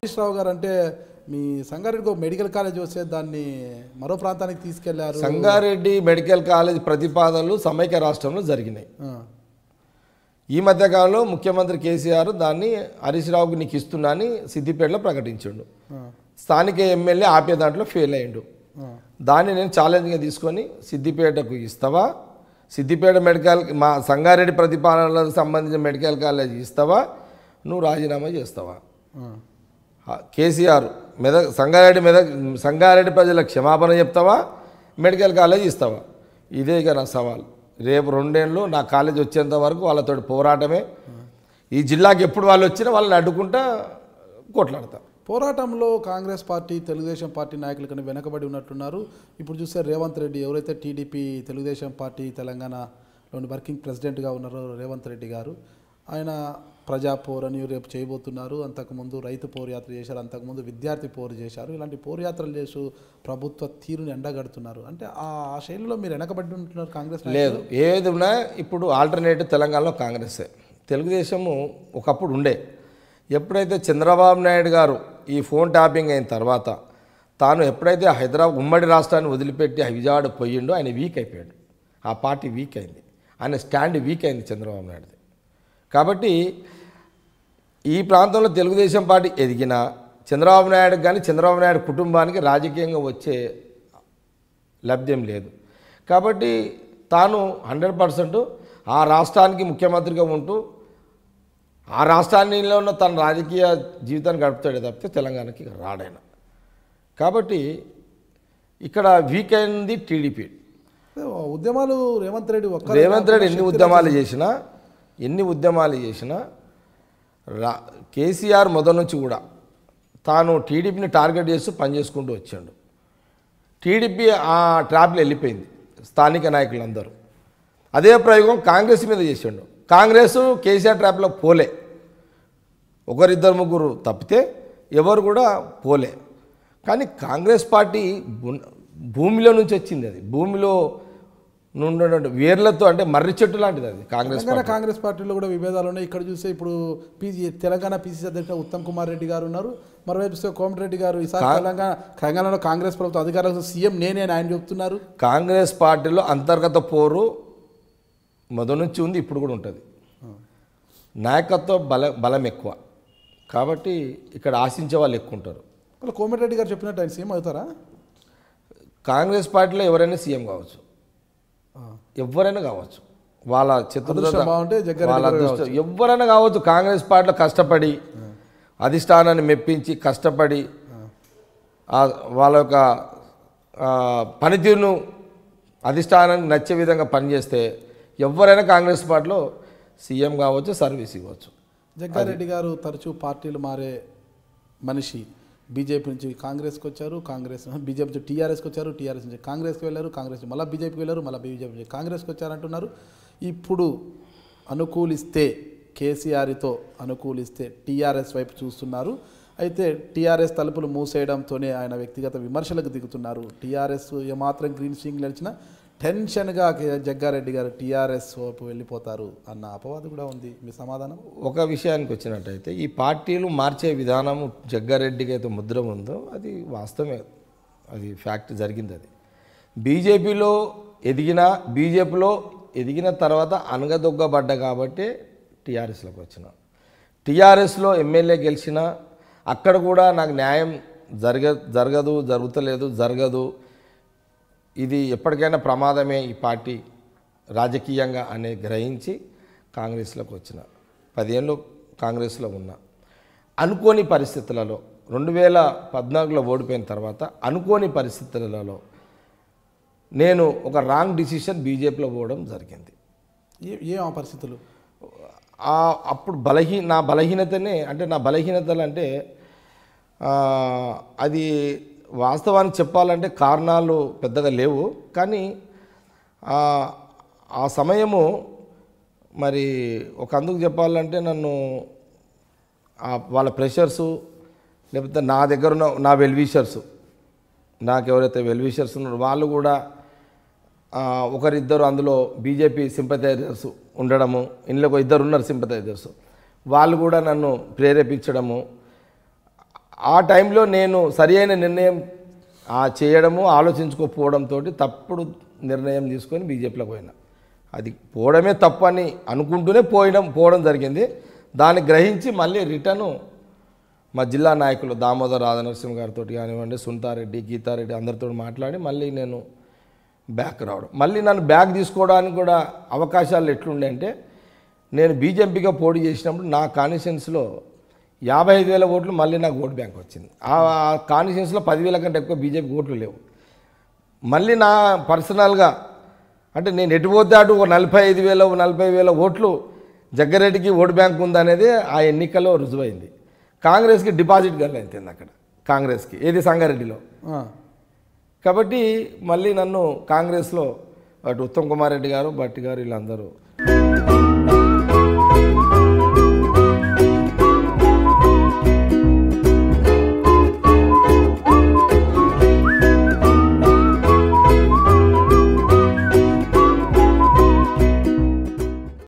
హరీష్ రావు గారు అంటే మీ సంగారెడ్డికి ఒక మెడికల్ కాలేజ్ వస్తే దాన్ని మరో ప్రాంతానికి తీసుకెళ్లారు. సంగారెడ్డి మెడికల్ కాలేజ్ ప్రతిపాదనలు సమైక్య రాష్ట్రంలో జరిగినాయి. ఈ మధ్యకాలంలో ముఖ్యమంత్రి కేసీఆర్ దాన్ని హరీష్ రావుకి నీకు ఇస్తున్నా అని సిద్దిపేటలో ప్రకటించిండు. స్థానిక ఎమ్మెల్యే ఆపే దాంట్లో ఫెయిల్ అయ్యిండు. దాన్ని నేను ఛాలెంజ్గా తీసుకొని సిద్దిపేటకు ఇస్తావా, సిద్దిపేట మెడికల్ మా సంగారెడ్డి ప్రతిపాదనలకు సంబంధించిన మెడికల్ కాలేజ్ ఇస్తావా, నువ్వు రాజీనామా చేస్తావా? కేసీఆర్ సంగారెడ్డి ప్రజలకు క్షమాపణ చెప్తావా, మెడికల్ కాలేజ్ ఇస్తావా? ఇదే ఇక నా సవాల్. రేపు 2 ఏళ్ళు నా కాలేజ్ వచ్చేంత వరకు వాళ్ళతో పోరాటమే. ఈ జిల్లాకి ఎప్పుడు వాళ్ళు వచ్చినా వాళ్ళని అడ్డుకుంటా కొట్లాడతా. పోరాటంలో కాంగ్రెస్ పార్టీ తెలుగుదేశం పార్టీ నాయకులు కన్నా వెనకబడి ఉన్నట్టున్నారు. ఇప్పుడు చూస్తే రేవంత్ రెడ్డి, ఎవరైతే టీడీపీ తెలుగుదేశం పార్టీ తెలంగాణలోని వర్కింగ్ ప్రెసిడెంట్గా ఉన్నారో రేవంత్ రెడ్డి గారు, ఆయన ప్రజా పోరు అని రేపు చేయబోతున్నారు. అంతకుముందు రైతు పోరు యాత్ర చేశారు, అంతకుముందు విద్యార్థి పోరు చేశారు. ఇలాంటి పోరు యాత్రలు చేస్తూ ప్రభుత్వ తీరుని ఎండగడుతున్నారు. అంటే ఆ శైలిలో మీరు వెనకబడి ఉంటున్నారు కాంగ్రెస్? లేదు, ఏది ఉన్నా ఇప్పుడు ఆల్టర్నేటివ్ తెలంగాణలో కాంగ్రెసే. తెలుగుదేశము ఒకప్పుడు ఉండే. ఎప్పుడైతే చంద్రబాబు నాయుడు గారు ఈ ఫోన్ ట్యాపింగ్ అయిన తర్వాత తాను ఎప్పుడైతే హైదరాబాద్ ఉమ్మడి రాష్ట్రాన్ని వదిలిపెట్టి విజయవాడ పోయిండో ఆయన వీక్ అయిపోయాడు. ఆ పార్టీ వీక్ అయింది, ఆయన స్టాండ్ వీక్ అయింది చంద్రబాబు నాయుడుది. కాబట్టి ఈ ప్రాంతంలో తెలుగుదేశం పార్టీ ఎదిగినా చంద్రబాబు నాయుడు కానీ చంద్రబాబు నాయుడు కుటుంబానికి రాజకీయంగా వచ్చే లబ్ధ్యం లేదు. కాబట్టి తాను 100% ఆ రాష్ట్రానికి ముఖ్యమంత్రిగా ఉంటూ ఆ రాష్ట్రాల్లో ఉన్న తన రాజకీయ జీవితాన్ని గడుపుతాడే తప్పితే తెలంగాణకి రాడైనా. కాబట్టి ఇక్కడ వీక్ అయింది టీడీపీ. ఉద్యమాలు రేవంత్ రెడ్డి ఎన్ని ఉద్యమాలు చేసినా కేసీఆర్ మొదటి నుంచి కూడా తాను టీడీపీని టార్గెట్ చేస్తూ పనిచేసుకుంటూ వచ్చాడు. టీడీపీ ఆ ట్రాప్లో వెళ్ళిపోయింది. స్థానిక నాయకులందరూ అదే ప్రయోగం కాంగ్రెస్ మీద చేసాడు. కాంగ్రెస్ కేసీఆర్ ట్రాప్లో పోలే, 1-2-3 తప్పితే ఎవరు కూడా పోలే. కానీ కాంగ్రెస్ పార్టీ భూమిలో నుంచి వచ్చింది. అది భూమిలో నుండి వేర్లతో, అంటే మర్రి చెట్టు లాంటిది అది కాంగ్రెస్ పార్టీలో కూడా విభేదాలు ఉన్నాయి. ఇక్కడ చూస్తే ఇప్పుడు తెలంగాణ పీసీసీ అధ్యక్షుడు ఉత్తమ్ కుమార్ రెడ్డి గారు ఉన్నారు, మరోవైపు కోమటిరెడ్డి గారు. ఈసారి తెలంగాణలో కాంగ్రెస్ ప్రభుత్వం అధికారంలో సీఎం నేనే అని ఆయన చెప్తున్నారు. కాంగ్రెస్ పార్టీలో అంతర్గత పోరు మొదటి నుంచి ఉంది, ఇప్పుడు కూడా ఉంటుంది. నాయకత్వ బలం ఎక్కువ కాబట్టి ఇక్కడ ఆశించే వాళ్ళు ఎక్కువ ఉంటారు. కోమటిరెడ్డి గారు చెప్పినట్టు ఆయన సీఎం అవుతారా? కాంగ్రెస్ పార్టీలో ఎవరైనా సీఎం కావచ్చు, ఎవరైనా కావచ్చు. వాళ్ళ చతుర్దశ వాళ్ళ అదృష్టం, ఎవరైనా కావచ్చు. కాంగ్రెస్ పార్టీలో కష్టపడి అధిష్టానాన్ని మెప్పించి కష్టపడి వాళ్ళ యొక్క పనితీరును అధిష్టానానికి నచ్చే విధంగా పనిచేస్తే ఎవరైనా కాంగ్రెస్ పార్టీలో సీఎం కావచ్చు, సర్వీస్ ఇవ్వచ్చు. జగ్గారెడ్డి గారు తరచూ పార్టీలు మారే మనిషి. బీజేపీ నుంచి కాంగ్రెస్కి వచ్చారు, బీజేపీ నుంచి టీఆర్ఎస్కి వచ్చారు, టీఆర్ఎస్ నుంచి కాంగ్రెస్కి వెళ్ళారు, కాంగ్రెస్ నుంచి మళ్ళీ బీజేపీకి వెళ్ళారు, మళ్ళీ బీజేపీ నుంచి కాంగ్రెస్కి వచ్చారంటున్నారు. ఇప్పుడు అనుకూలిస్తే కేసీఆర్తో అనుకూలిస్తే టీఆర్ఎస్ వైపు చూస్తున్నారు. అయితే టీఆర్ఎస్ తలుపులు మూసేయడంతోనే ఆయన వ్యక్తిగత విమర్శలకు దిగుతున్నారు. టీఆర్ఎస్ ఏమాత్రం గ్రీన్ స్వింగ్ నడిచినా టెన్షన్గా జగ్గారెడ్డి గారు టీఆర్ఎస్ వైపు వెళ్ళిపోతారు అన్న అపవాదు కూడా ఉంది. మీ సమాధానం? ఒక విషయానికి వచ్చినట్టయితే ఈ పార్టీలు మార్చే విధానం జగ్గారెడ్డికి అయితే ముద్ర ఉందో అది వాస్తవమే, అది ఫ్యాక్ట్ జరిగింది. అది బీజేపీలో ఎదిగిన తర్వాత అనగదొగ్గబడ్డ కాబట్టి టీఆర్ఎస్లోకి వచ్చిన. టీఆర్ఎస్లో ఎమ్మెల్యే గెలిచిన అక్కడ కూడా నాకు న్యాయం జరగదు, ఇది ఎప్పటికైనా ప్రమాదమే ఈ పార్టీ రాజకీయంగా అనే గ్రహించి కాంగ్రెస్లోకి వచ్చిన. 10 ఏళ్ళు కాంగ్రెస్లో ఉన్నా. అనుకోని పరిస్థితులలో 2014లో ఓడిపోయిన తర్వాత అనుకోని పరిస్థితులలో నేను ఒక రాంగ్ డిసిషన్ బీజేపీలో పోవడం జరిగింది. ఆ పరిస్థితులు అప్పుడు నా బలహీనతనే, అంటే నా బలహీనతలు అంటే అది వాస్తవానికి చెప్పాలంటే కారణాలు పెద్దగా లేవు. కానీ ఆ సమయము మరి ఒక అందుకు చెప్పాలంటే నన్ను వాళ్ళ ప్రెషర్సు, లేకపోతే నా దగ్గర ఉన్న నా వెల్విషర్సు, నాకు ఎవరైతే వెల్విషర్స్ ఉన్నారో వాళ్ళు కూడా ఒకరిద్దరు అందులో బీజేపీ సింపథైజర్స్ ఉండడము, ఇందులో ఇద్దరు ఉన్నారు సింపథైజర్స్, వాళ్ళు కూడా నన్ను ప్రేరేపించడము, ఆ టైంలో నేను సరి అయిన నిర్ణయం చేయడము ఆలోచించుకోకపోవడంతో తప్పుడు నిర్ణయం తీసుకొని బీజేపీలోకి పోయినా. అది పోవడమే తప్పు అని అనుకుంటూనే పోవడం జరిగింది. దాన్ని గ్రహించి మళ్ళీ రిటర్ను మా జిల్లా నాయకులు దామోదర్ రాధానరసింహ గారితో కానివ్వండి, సునీతారెడ్డి, గీతారెడ్డి అందరితో మాట్లాడి మళ్ళీ నేను బ్యాక్ రావడం. మళ్ళీ నన్ను బ్యాక్ తీసుకోవడానికి కూడా అవకాశాలు ఎట్లుండే అంటే, నేను బీజేపీగా పోటీ చేసినప్పుడు నా కాన్స్టిట్యున్సీలో 55,000 ఓట్లు మళ్ళీ నాకు ఓటు బ్యాంక్ వచ్చింది. ఆ కాన్స్టిట్యున్సీలో 10,000 కంటే ఎక్కువ బీజేపీ ఓట్లు లేవు. మళ్ళీ నా పర్సనల్గా అంటే నేను ఎటు పోతే అటు 45,000 40,000 ఓట్లు జగ్గారెడ్డికి ఓటు బ్యాంక్ ఉందనేది ఆ ఎన్నికల్లో రుజువైంది. కాంగ్రెస్కి డిపాజిట్ గల్లైంది అక్కడ, కాంగ్రెస్కి ఏది సంగారెడ్డిలో. కాబట్టి మళ్ళీ నన్ను కాంగ్రెస్లో అటు ఉత్తమ్ కుమార్ రెడ్డి గారు, భట్టి గారు వీళ్ళందరూ